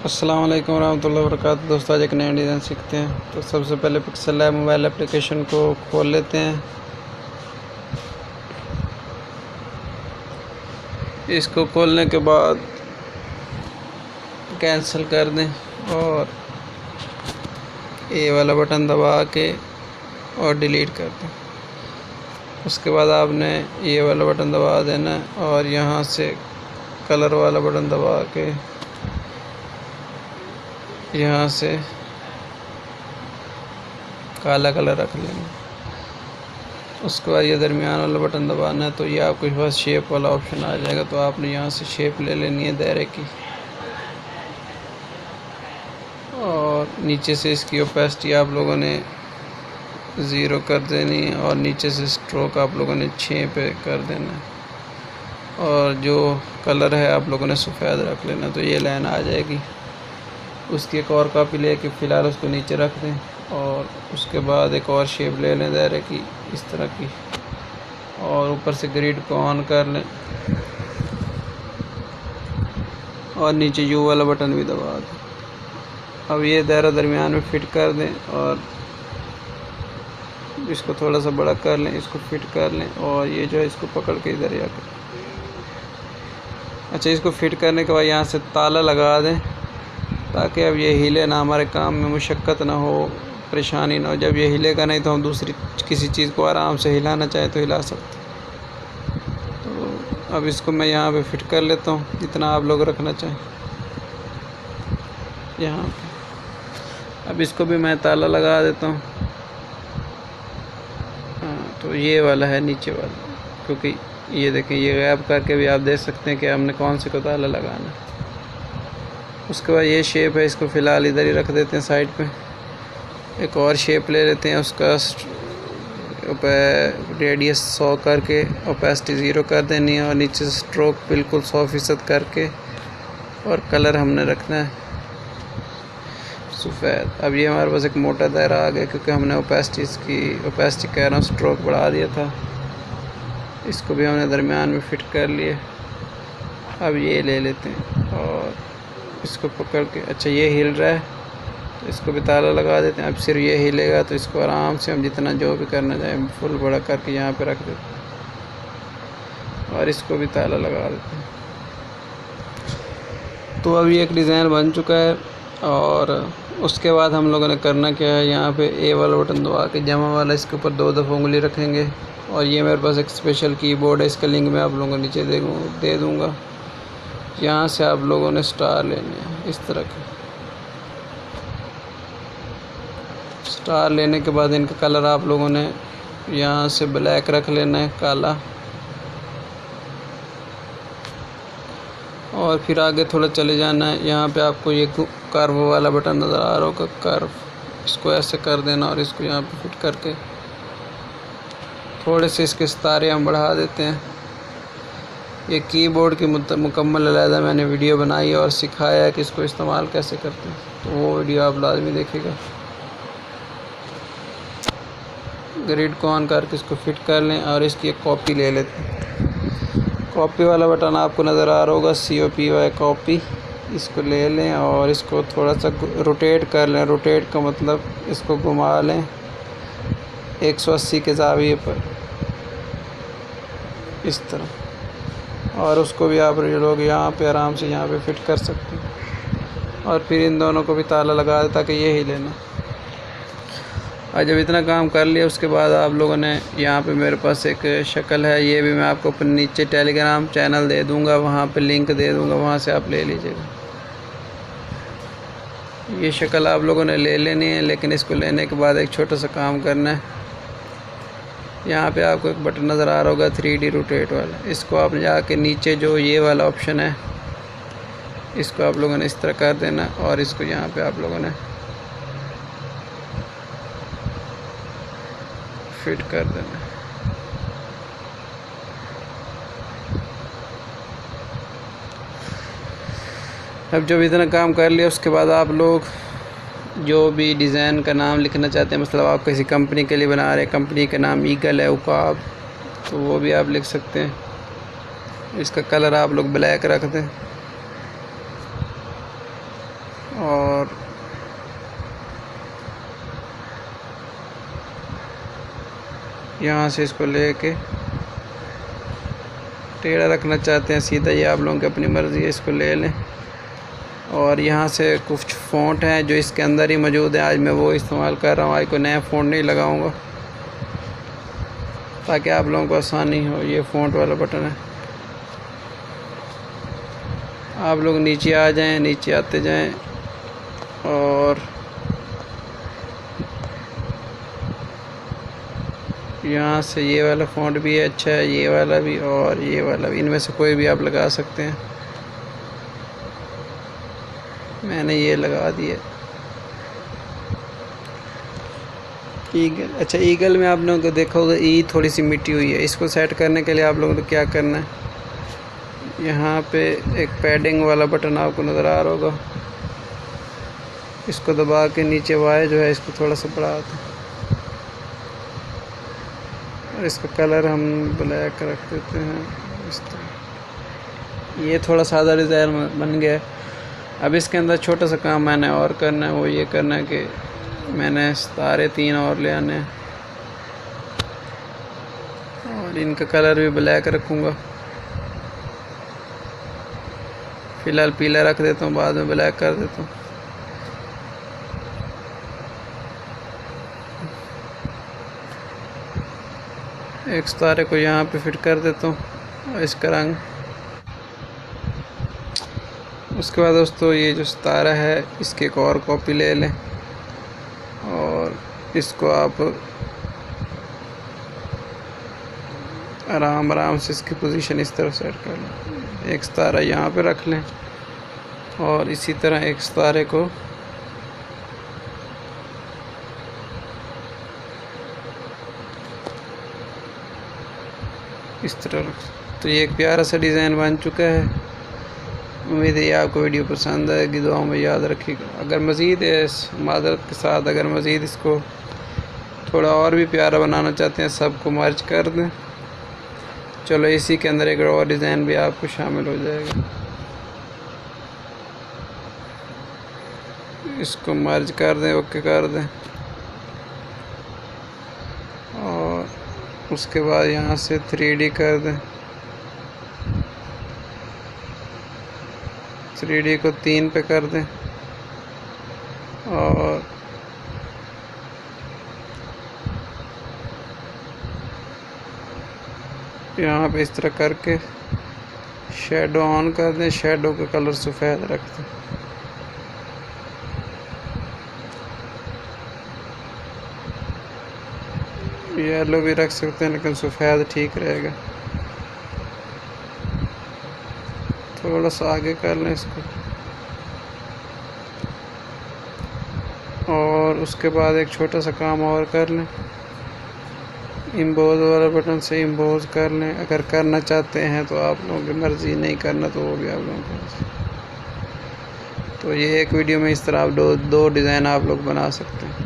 अस्सलाम वालेकुम रहमतुल्लाहि व बरकातहू। दोस्तों आज एक नया डिज़ाइन सीखते हैं। तो सबसे पहले पिक्सल लैब मोबाइल एप्लीकेशन को खोल लेते हैं। इसको खोलने के बाद कैंसिल कर दें और ये वाला बटन दबा के और डिलीट कर दें। उसके बाद आपने ये वाला बटन दबा देना है और यहाँ से कलर वाला बटन दबा के यहाँ से काला कलर रख लेंगे। उसके बाद ये दरमियान वाला बटन दबाना है तो ये आपके पास शेप वाला ऑप्शन आ जाएगा। तो आपने यहाँ से शेप ले लेनी है दायरे की और नीचे से इसकी ओपेसिटी आप लोगों ने 0 कर देनी है और नीचे से स्ट्रोक आप लोगों ने 6 पे कर देना है और जो कलर है आप लोगों ने सफ़ेद रख लेना। तो ये लाइन आ जाएगी। उसकी एक और कॉपी लेके फ़िलहाल उसको नीचे रख दें और उसके बाद एक और शेप ले लें दायरे की इस तरह की और ऊपर से ग्रिड को ऑन कर लें और नीचे यू वाला बटन भी दबा दें। अब ये दायरा दरमियान में फिट कर दें और इसको थोड़ा सा बड़ा कर लें, इसको फिट कर लें और ये जो है इसको पकड़ के इधर जाकर इसको फिट करने के बाद यहाँ से ताला लगा दें ताकि अब ये हिले ना, हमारे काम में मुशक्क़त ना हो, परेशानी ना हो। जब ये हिलेगा नहीं तो हम दूसरी किसी चीज़ को आराम से हिलाना चाहे तो हिला सकते। तो अब इसको मैं यहाँ पे फिट कर लेता हूँ जितना आप लोग रखना चाहें यहाँ पे। अब इसको भी मैं ताला लगा देता हूँ। हाँ, तो ये वाला है नीचे वाला, क्योंकि ये देखें ये गैप करके भी आप देख सकते हैं कि हमने कौन से को ताला लगाना है। उसके बाद ये शेप है, इसको फ़िलहाल इधर ही रख देते हैं साइड पे। एक और शेप ले लेते हैं, उसका रेडियस 100 करके ओपेसिटी 0 कर देनी है और नीचे से स्ट्रोक बिल्कुल 100% करके और कलर हमने रखना है सफ़ेद। अब ये हमारे पास एक मोटा दायरा आ गया क्योंकि हमने ओपेसिटी कह रहा हूँ स्ट्रोक बढ़ा दिया था। इसको भी हमने दरमियान में फिट कर लिया। अब ये ले लेते हैं और इसको पकड़ के ये हिल रहा है तो इसको भी ताला लगा देते हैं। अब सिर्फ ये हिलेगा तो इसको आराम से हम जितना जो भी करना चाहें फुल बड़ा करके यहाँ पे रख देते हैं और इसको भी ताला लगा देते हैं। तो अब ये एक डिज़ाइन बन चुका है और उसके बाद हम लोगों ने करना क्या है, यहाँ पे ए वाला बटन दबा के जमा वाला इसके ऊपर 2 दफ़ा उंगली रखेंगे और ये मेरे पास एक स्पेशल कीबोर्ड है, इसका लिंक मैं आप लोगों को नीचे दे दूँगा। यहाँ से आप लोगों ने स्टार लेने हैं इस तरह के। स्टार लेने के बाद इनका कलर आप लोगों ने यहाँ से ब्लैक रख लेना है, काला, और फिर आगे थोड़ा चले जाना है। यहाँ पे आपको ये कर्व वाला बटन नज़र आ रहा होगा, कर्व, इसको ऐसे कर देना और इसको यहाँ पे फिट करके थोड़े से इसके सितारे हम बढ़ा देते हैं। ये कीबोर्ड की मुकम्मल अलहदा मैंने वीडियो बनाई है और सिखाया है कि इसको इस्तेमाल कैसे करते हैं, तो वो वीडियो आप लाजमी देखिएगा। ग्रिड को ऑन करके इसको फिट कर लें और इसकी एक कॉपी ले लेते हैं। कॉपी वाला बटन आपको नज़र आ रहा होगा, COPY कॉपी, इसको ले लें और इसको थोड़ा सा रोटेट कर लें। रोटेट का मतलब इसको घुमा लें 180 के ज़ाविये पर इस तरह, और उसको भी आप लोग यहाँ पे आराम से यहाँ पे फिट कर सकते हैं और फिर इन दोनों को भी ताला लगा दे ताकि ये ही लेना। और जब इतना काम कर लिया उसके बाद आप लोगों ने यहाँ पे मेरे पास एक शक्ल है, ये भी मैं आपको अपने नीचे टेलीग्राम चैनल दे दूँगा, वहाँ पे लिंक दे दूँगा, वहाँ से आप ले लीजिएगा। ये शक्ल आप लोगों ने ले लेनी है, लेकिन इसको लेने के बाद एक छोटा सा काम करना है। यहाँ पे आपको एक बटन नज़र आ रहा होगा 3D रोटेट वाला, इसको आप जाके नीचे जो ये वाला ऑप्शन है इसको आप लोगों ने इस तरह कर देना और इसको यहाँ पे आप लोगों ने फिट कर देना। अब जब इतना काम कर लिया उसके बाद आप लोग जो भी डिज़ाइन का नाम लिखना चाहते हैं, मतलब आप किसी कंपनी के लिए बना रहे हैं, कंपनी का नाम ईगल है, उकाब, तो वो भी आप लिख सकते हैं। इसका कलर आप लोग ब्लैक रख दें यहाँ से इसको लेके टेढ़ा रखना चाहते हैं सीधा, ये आप लोगों की अपनी मर्ज़ी है, इसको ले लें। और यहाँ से कुछ फ़ॉन्ट हैं जो इसके अंदर ही मौजूद है, आज मैं वो इस्तेमाल कर रहा हूँ। आज कोई नया फ़ॉन्ट नहीं लगाऊंगा ताकि आप लोगों को आसानी हो। ये फ़ॉन्ट वाला बटन है, आप लोग नीचे आ जाएं, नीचे आते जाएं और यहाँ से ये वाला फ़ॉन्ट भी है, अच्छा है, ये वाला भी और ये वाला भी, इनमें से कोई भी आप लगा सकते हैं। मैंने ये लगा दिया ईगल। अच्छा, ईगल में आप लोगों को देखा होगा ई थोड़ी सी मिटी हुई है, इसको सेट करने के लिए आप लोगों को क्या करना है, यहाँ पे एक पैडिंग वाला बटन आपको नज़र आ रहा होगा, इसको दबा के नीचे वाई जो है इसको थोड़ा सा बढ़ा दें और इसका कलर हम ब्लैक रख देते हैं इस तरह। ये थोड़ा सादा डिज़ाइन बन गया है। अब इसके अंदर छोटा सा काम मैंने और करना है, वो ये करना है कि मैंने सितारे 3 और ले आने हैं और इनका कलर भी ब्लैक रखूँगा। फ़िलहाल पीला रख देता हूँ, बाद में ब्लैक कर देता हूँ। एक सितारे को यहाँ पे फिट कर देता हूँ और इसका रंग। उसके बाद दोस्तों ये जो सितारा है इसकी एक और कॉपी ले लें और इसको आप आराम से इसकी पोजीशन इस तरह सेट कर लें। एक सितारा यहाँ पे रख लें और इसी तरह एक सितारे को इस तरह रख। तो ये एक प्यारा सा डिज़ाइन बन चुका है। उम्मीद है आपको वीडियो पसंद आएगी, दुआओं में याद रखिएगा। अगर मज़ीद इस मादरत के साथ अगर मज़ीद इसको थोड़ा और भी प्यारा बनाना चाहते हैं, सबको मर्ज कर दें। चलो इसी के अंदर एक और डिज़ाइन भी आपको शामिल हो जाएगा। इसको मर्ज कर दें, ओके कर दें और उसके बाद यहाँ से 3D कर दें। 3D को 3 पे कर दें और यहाँ पे इस तरह करके शेडो ऑन कर दें। शेडो का कलर सफ़ेद रख दें। येलो भी रख सकते हैं लेकिन सफ़ेद ठीक रहेगा। थोड़ा सा आगे कर लें इसको और उसके बाद एक छोटा सा काम और कर लें, इम्बोज वाला बटन से इम्बोज कर लें। अगर करना चाहते हैं तो आप लोगों की मर्ज़ी, नहीं करना तो वो भी आप लोगों को। तो ये एक वीडियो में इस तरह आप दो डिज़ाइन आप लोग बना सकते हैं।